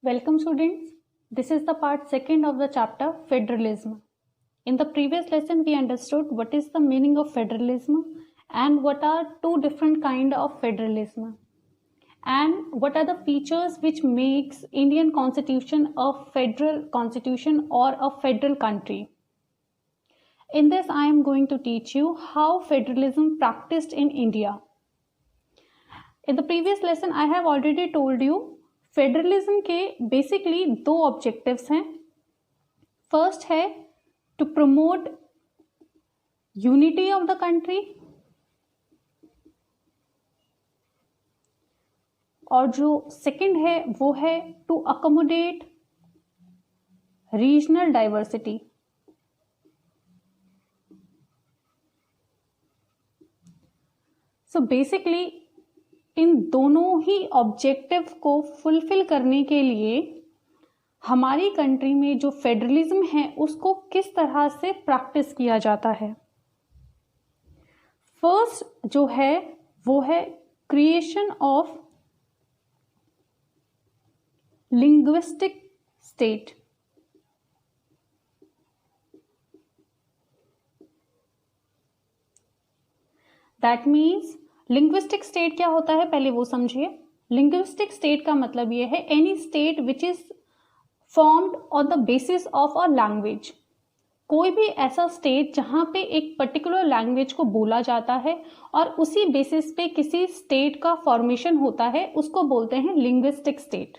Welcome students. This is the part second of the chapter Federalism. In the previous lesson we understood what is the meaning of federalism and what are two different kind of federalism and what are the features which makes Indian constitution a federal constitution or a federal country. In this I am going to teach you how federalism practiced in India. In the previous lesson I have already told you federalism के basically दो objectives हैं. First है to promote unity of the country और जो second है वो है to accommodate regional diversity. So basically इन दोनों ही ऑब्जेक्टिव को फुलफिल करने के लिए हमारी कंट्री में जो फेडरलिज्म है उसको किस तरह से प्रैक्टिस किया जाता है. फर्स्ट जो है वो है creation of linguistic state. That means linguistic state क्या होता है पहले वो समझिए. लिंग्विस्टिक स्टेट का मतलब ये है any state which is formed on the basis of a language. कोई भी ऐसा स्टेट जहां पे एक पर्टिकुलर लैंग्वेज को बोला जाता है और उसी बेसिस पे किसी स्टेट का फॉर्मेशन होता है उसको बोलते हैं लिंग्विस्टिक स्टेट.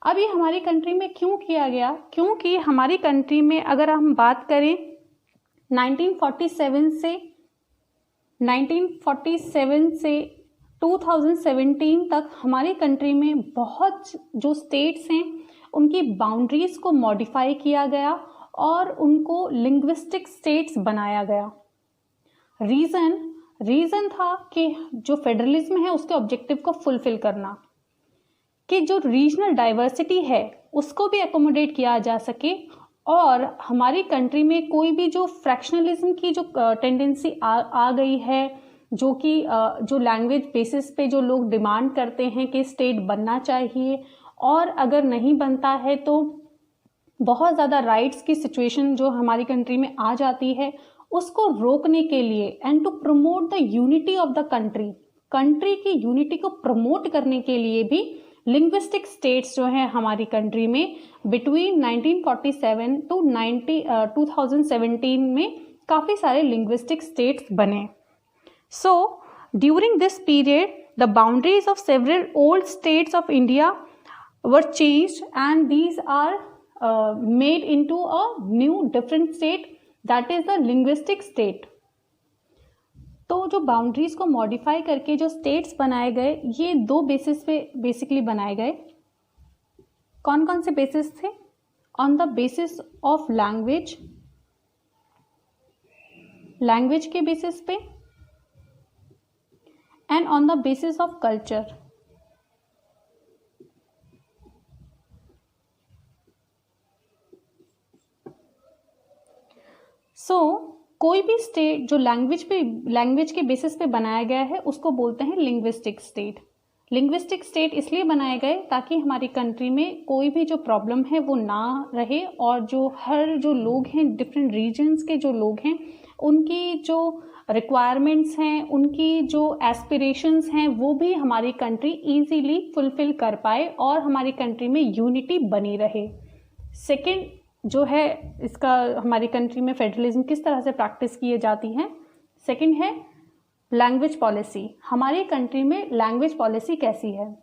अब ये हमारी कंट्री में क्यों किया गया? क्योंकि हमारी कंट्री में अगर हम बात करें 1947 से 2017 तक हमारी कंट्री में बहुत जो स्टेट्स हैं उनकी बाउंड्रीज को मॉडिफाई किया गया और उनको लिंग्विस्टिक स्टेट्स बनाया गया. रीज़न था कि जो फेडरलिज्म है उसके ऑब्जेक्टिव को फुलफिल करना, कि जो रीजनल डाइवर्सिटी है उसको भी एकोमोडेट किया जा सके और हमारी कंट्री में कोई भी जो फ्रैक्शनलिज्म की जो टेंडेंसी आ गई है, जो कि जो लैंग्वेज बेसिस पे जो लोग डिमांड करते हैं कि स्टेट बनना चाहिए और अगर नहीं बनता है तो बहुत ज़्यादा राइट्स की सिचुएशन जो हमारी कंट्री में आ जाती है, उसको रोकने के लिए and to promote the unity of the country की यूनिटी को प्रमोट करने के लिए भी लिंग्विस्टिक स्टेट्स जो हैं हमारी कंट्री में बिटवीन 1947 टू 2017 में काफ़ी सारे लिंग्विस्टिक स्टेट्स बने. So during this period the boundaries of several old states of India were changed and these are made into a new different state that is the linguistic state. तो जो boundaries को modify करके जो states बनाए गए ये दो basis पे बेसिकली बनाए गए. कौन कौन से बेसिस थे? On the basis of language के बेसिस पे and on the basis of culture. कोई भी स्टेट जो लैंग्वेज के बेसिस पे बनाया गया है उसको बोलते हैं लिंग्विस्टिक स्टेट. लिंग्विस्टिक स्टेट इसलिए बनाए गए ताकि हमारी कंट्री में कोई भी जो प्रॉब्लम है वो ना रहे और जो लोग हैं डिफरेंट रीजन्स के जो लोग हैं उनकी जो रिक्वायरमेंट्स हैं, उनकी जो एस्पिरेशंस हैं वो भी हमारी कंट्री ईजीली फुलफिल कर पाए और हमारी कंट्री में यूनिटी बनी रहे. सेकेंड जो है इसका हमारी कंट्री में फेडरलिज्म किस तरह से प्रैक्टिस किए जाती हैं. सेकंड है लैंग्वेज पॉलिसी. हमारी कंट्री में लैंग्वेज पॉलिसी कैसी है?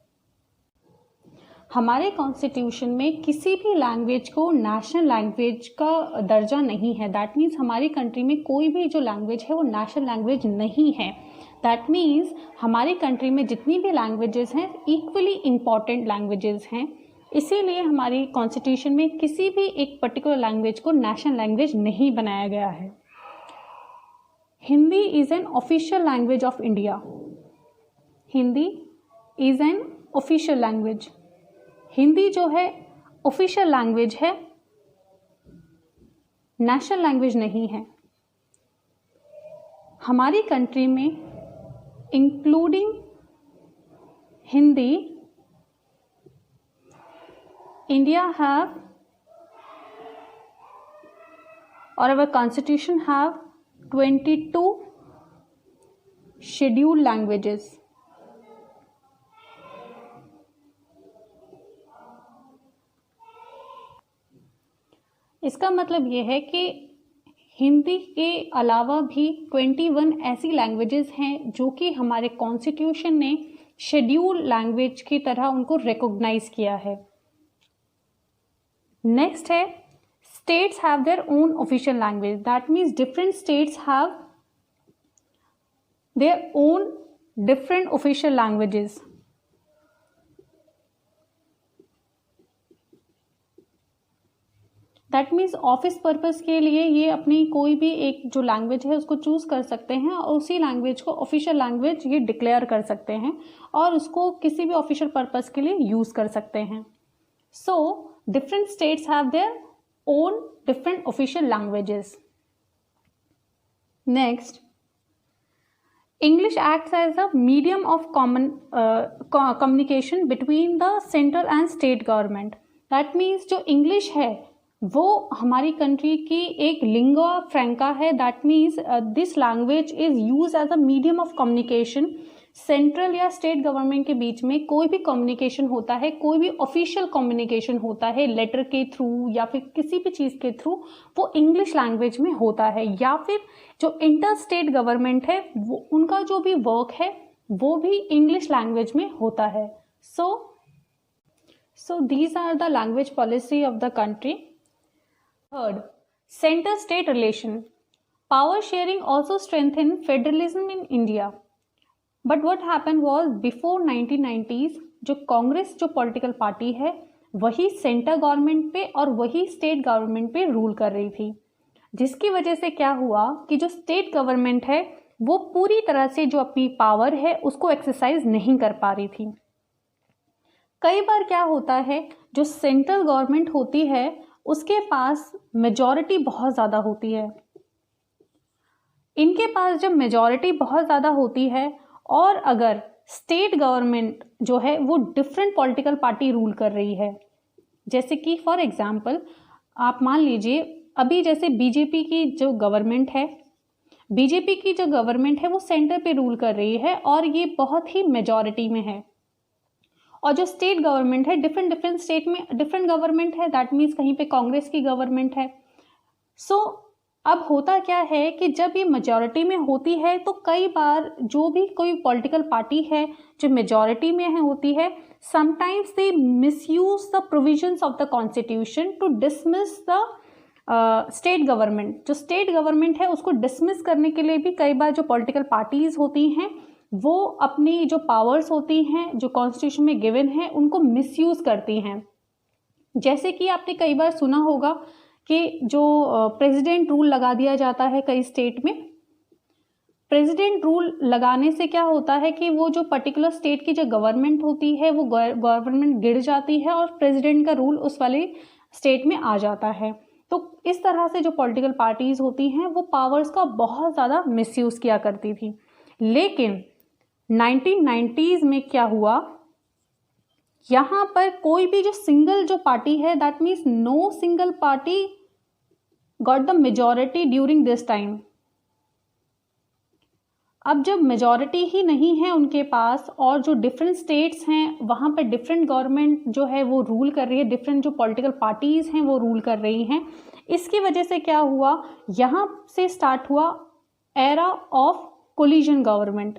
हमारे कॉन्स्टिट्यूशन में किसी भी लैंग्वेज को नेशनल लैंग्वेज का दर्जा नहीं है. दैट मीन्स हमारी कंट्री में कोई भी जो लैंग्वेज है वो नेशनल लैंग्वेज नहीं है. दैट मीन्स हमारी कंट्री में जितनी भी लैंग्वेजेस हैं इक्वली इम्पॉर्टेंट लैंग्वेजेस हैं. इसीलिए हमारी कॉन्स्टिट्यूशन में किसी भी एक पर्टिकुलर लैंग्वेज को नेशनल लैंग्वेज नहीं बनाया गया है. Hindi is an official language of India. Hindi is an official language. Hindi जो है ऑफिशियल लैंग्वेज है, नेशनल लैंग्वेज नहीं है. हमारी कंट्री में including Hindi India have, or our constitution have 22 scheduled languages. इसका मतलब ये है कि हिंदी के अलावा भी 21 ऐसी लैंग्वेजेस हैं जो कि हमारे कॉन्स्टिट्यूशन ने शेड्यूल लैंग्वेज की तरह उनको रिकॉग्नाइज किया है. नेक्स्ट है states have their own official language. That means different states have their own different official languages. That means office purpose के लिए ये अपनी कोई भी एक जो लैंग्वेज है उसको चूज कर सकते हैं और उसी लैंग्वेज को ऑफिशियल लैंग्वेज ये डिक्लेयर कर सकते हैं और उसको किसी भी ऑफिशियल पर्पस के लिए यूज कर सकते हैं. So different states have their own different official languages. Next, English acts as a medium of communication between the central and state government. That means जो English है वो हमारी कंट्री की एक लिंगुआ फ्रैंका है. That means this language is use as a medium of communication. Central या state government के बीच में कोई भी कम्युनिकेशन होता है, कोई भी ऑफिशियल कम्युनिकेशन होता है लेटर के थ्रू या फिर किसी भी चीज़ के थ्रू, वो इंग्लिश लैंग्वेज में होता है. या फिर जो इंटर स्टेट गवर्नमेंट है वो उनका जो भी वर्क है वो भी इंग्लिश लैंग्वेज में होता है. So these are the language policy of the country. Third, center-state relation. Power sharing also strengthened federalism in India. But what happened was before 1990s, जो कांग्रेस जो पॉलिटिकल पार्टी है वही सेंटर गवर्नमेंट पे और वही स्टेट गवर्नमेंट पे rule कर रही थी, जिसकी वजह से क्या हुआ कि जो स्टेट गवर्नमेंट है वो पूरी तरह से जो अपनी पावर है उसको एक्सरसाइज नहीं कर पा रही थी. कई बार क्या होता है, जो सेंट्रल गवर्नमेंट होती है उसके पास मेजॉरिटी बहुत ज़्यादा होती है. इनके पास जब मेजॉरिटी बहुत ज़्यादा होती है और अगर स्टेट गवर्नमेंट जो है वो डिफरेंट पॉलिटिकल पार्टी रूल कर रही है, जैसे कि फॉर एग्जांपल आप मान लीजिए अभी जैसे बीजेपी की जो गवर्नमेंट है, बीजेपी की जो गवर्नमेंट है वो सेंटर पे रूल कर रही है और ये बहुत ही मेजॉरिटी में है. और जो स्टेट गवर्नमेंट है डिफरेंट स्टेट में डिफरेंट गवर्नमेंट है. दैट मीन्स कहीं पे कांग्रेस की गवर्नमेंट है. सो अब होता क्या है कि जब ये मेजॉरिटी में होती है तो कई बार जो भी कोई पॉलिटिकल पार्टी है जो मेजॉरिटी में है होती है, sometimes they misuse the provisions of the constitution to dismiss the state government. जो स्टेट गवर्नमेंट है उसको डिसमिस करने के लिए भी कई बार जो पॉलिटिकल पार्टीज होती हैं वो अपनी जो पावर्स होती हैं जो कॉन्स्टिट्यूशन में गिवन है उनको मिसयूज करती हैं. जैसे कि आपने कई बार सुना होगा कि जो प्रेसिडेंट रूल लगा दिया जाता है कई स्टेट में. प्रेसिडेंट रूल लगाने से क्या होता है कि वो जो पर्टिकुलर स्टेट की जो गवर्नमेंट होती है वो गवर्नमेंट गिर जाती है और प्रेसिडेंट का रूल उस वाले स्टेट में आ जाता है. तो इस तरह से जो पॉलिटिकल पार्टीज होती हैं वो पावर्स का बहुत ज़्यादा मिसयूज किया करती थी. लेकिन 1990s में क्या हुआ, यहाँ पर कोई भी जो सिंगल जो पार्टी है, that means no single party got the majority during this time. अब जब मेजॉरिटी ही नहीं है उनके पास और जो डिफरेंट स्टेट्स हैं वहाँ पर डिफरेंट गवर्नमेंट जो है वो रूल कर रही है, डिफरेंट जो पॉलिटिकल पार्टीज हैं वो रूल कर रही हैं, इसकी वजह से क्या हुआ, यहाँ से स्टार्ट हुआ era of coalition government.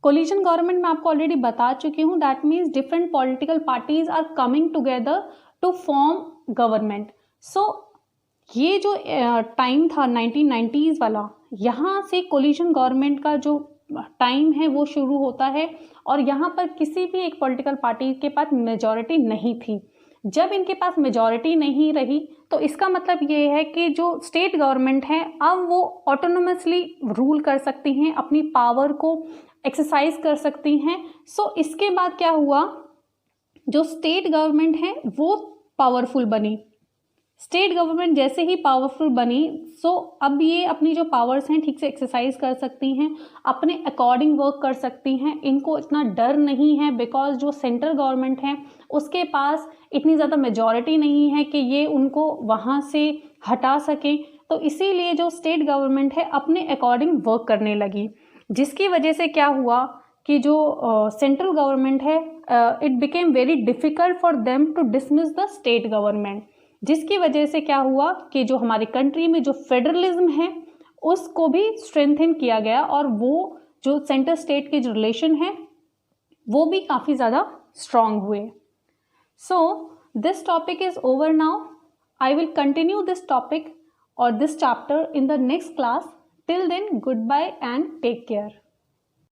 Coalition government मैं आपको ऑलरेडी बता चुकी हूँ. That means different political parties are coming together to form government. So ये जो टाइम था 1990s वाला, यहाँ से कोलिजन गवर्नमेंट का जो टाइम है वो शुरू होता है और यहाँ पर किसी भी एक पॉलिटिकल पार्टी के पास मेजॉरिटी नहीं थी. जब इनके पास मेजॉरिटी नहीं रही तो इसका मतलब ये है कि जो स्टेट गवर्नमेंट है अब वो ऑटोनोमसली रूल कर सकती हैं, अपनी पावर को एक्सरसाइज कर सकती हैं. सो इसके बाद क्या हुआ, जो स्टेट गवर्नमेंट है वो पावरफुल बनी. स्टेट गवर्नमेंट जैसे ही पावरफुल बनी, सो अब ये अपनी जो पावर्स हैं ठीक से एक्सरसाइज कर सकती हैं, अपने अकॉर्डिंग वर्क कर सकती हैं, इनको इतना डर नहीं है बिकॉज जो सेंट्रल गवर्नमेंट है उसके पास इतनी ज़्यादा मेजॉरिटी नहीं है कि ये उनको वहाँ से हटा सकें। तो इसीलिए जो स्टेट गवर्नमेंट है अपने अकॉर्डिंग वर्क करने लगी, जिसकी वजह से क्या हुआ कि जो सेंट्रल गवर्नमेंट है it became very difficult for them to dismiss the state government, जिसकी वजह से क्या हुआ कि जो हमारी कंट्री में जो फेडरलिज्म है उसको भी स्ट्रेंथन किया गया और वो जो सेंटर स्टेट के जो रिलेशन है वो भी काफ़ी ज़्यादा स्ट्रांग हुए। So this topic is over now. I will continue this topic or this chapter in the next class. Till then, goodbye and take care.